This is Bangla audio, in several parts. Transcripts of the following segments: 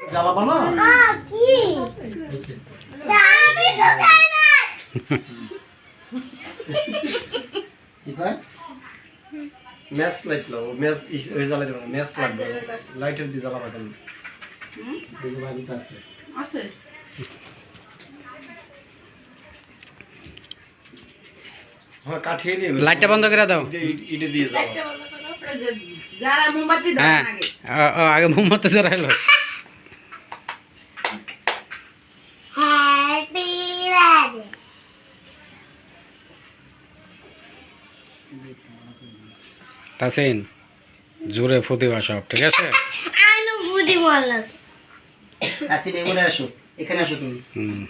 জ্বালাবা না কি আমি তো খাই না কি কয় ম্যাচ লাইট লাও ম্যাচ ওই জ্বালাই দেব ম্যাচ লাগবে লাইটের দিয়ে জ্বালাবা কেন দেখো ভাবি আছে আছে হ্যাঁ কাঠিয়ে নিয়ে লাইটটা বন্ধ করে দাও ইটে দিয়ে জ্বালাও যারা মোমবাতি হ্যাঁ ধরেন আগে আগে মোমবাতি জ্বালাইলো হ্যাপি বার্থডে তাসিন জোরে ফুদিবা সব ঠিক আছে আনু বুদ্ধি বলল আসি নেমে আসো এখানে আসো তুমি হুম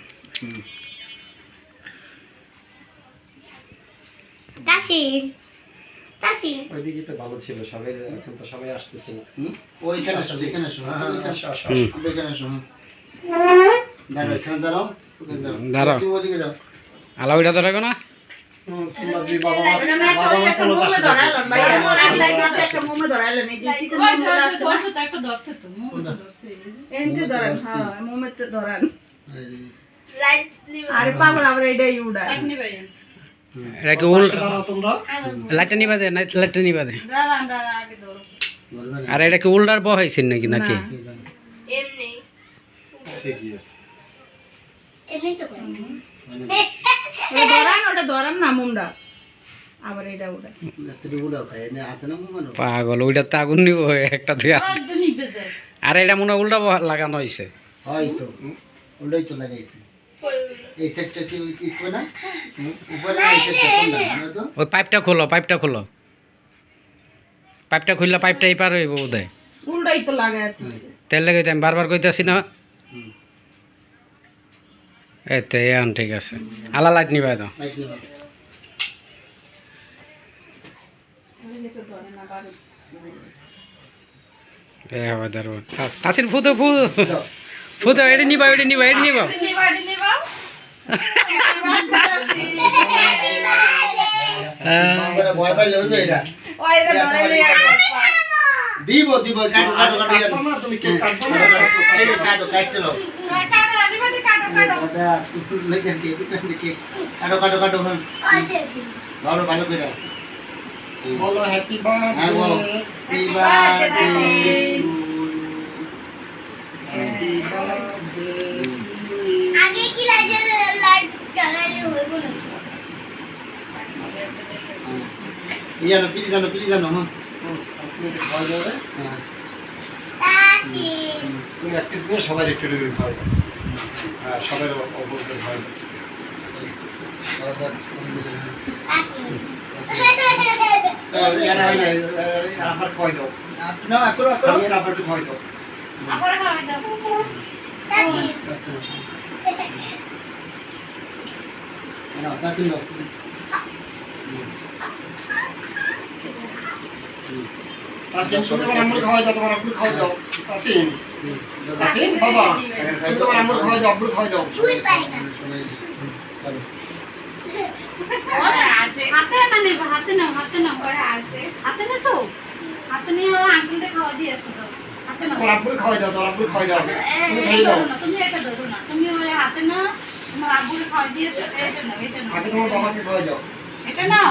তাসিন তাসিন ওইদিকে তো ভালো ছিল সবাই এখন তো সবাই আসতেছে ওইখানে আসো এখানে আসো আসো আসো এখানে আসো দাঁড়াও এখানে দাঁড়াও ওখানে দাঁড়াও। তুমি ওদিকে যাও আলাউইটা ধরাগো না তোমরা দুই বাবা মা কোনো পাশে ধরালাম ভাই আমার আল্লাহ কাছে একটা মোমে ধরালাম এই যে চিকন মোমে আছে দর্শক তো একটা ধরছে তো মুখ তো ধরছে এনতে ধরেন হ্যাঁ মোমে তো ধরেন এই- লাইট আরে পাগল আমরা এটাই উড়া আপনি ভাই এটা কি উল দাঁড়াও তোমরা লাইটটা নিবা দে লাইটটা নিবা দে দাঁড়ান দাঁড়ান আগে ধরো বলবে না আর এটা কি উল্টার বহাইছেন নাকি নাকি এমনি ঠিকই আছে এমনি তো করি ধরান ওটা ধরান না মোমটা আবার এটা উড়া তুমি উড়াও খাই এনে আছে না মোমানো পাগল ওইটা তো আগুন নিব একটা দুই একদম নিবে যায় আর এটা মনে হয় উল্টা লাগানো হয়েছে হয়তো উল্টাই তো লাগাইছে এই সেটটা কি ইকো না উপরে এই সেটটা কোনটা না তো ওই পাইপটা খোলো পাইপটা খুললে পাইপটা এই পার হইব বোধহয় উল্টাই তো লাগায় তেল লেগে আমি বারবার কইতেছি না হুম। এতে এখন ঠিক আছে আলা লাইট নিবা দাও লাইট নিবা এ হবে দারু তাসিন ফুদো ফুদো এটা নিবা মামা ভয় পাইলে হইবে এটা দিব কাটো কাটবো না তুমি কেক কাটবো না এই কাটো কাটতে লাও কাটো এভরিবডি কাটো ওটা একটু লেগে কি কাটো হন ধরো ভালো করে বলো হ্যাপি হ্যাঁ বলো birthday happy birthday happy birthday আগে কি লাইট জ্বালালে হইব নাকি ইয়ানো পিলি জানো হ্যাঁ তুমি এটা খাওয়া যাবে হ্যাঁ তাসিন তুমি এক পিস নিয়ে সবাই একটু একটু করে খাওয়া যাবে হ্যাঁ সবাই অবশ্যই খাওয়া যাবে তাসিন আবার খাওয়াই দাও না করো আমি আবার একটু খাওয়াই দাও আবার খাওয়াই দাও তাসিন না তাসিন দাও তাসিম তুমি তোমার আম্মুর খাওয়াই দাও তোমার আব্বুর খাওয়াই দাও তাসিম তাসিম বাবা তুমি তোমার আম্মুর খাওয়াই দাও আব্বুর খাওয়াই দাও দুই পাইকা ওরে আসে হাতে না নেব হাতে নাও ওরে আসে হাতে নেছো হাতে নিয়ে আঙ্কেলকে খাওয়া দিয়ে আসো তো হাতে নাও তোমার আব্বুর খাওয়াই দাও তোমার আব্বুর খাওয়াই দাও তুমি খাই দাও তুমি এটা ধরো না তুমি ওই হাতে না তোমার আব্বুকে খাওয়া দিয়ে আসো এটা নাও আগে তোমার বাবাকে খাওয়াই দাও এটা নাও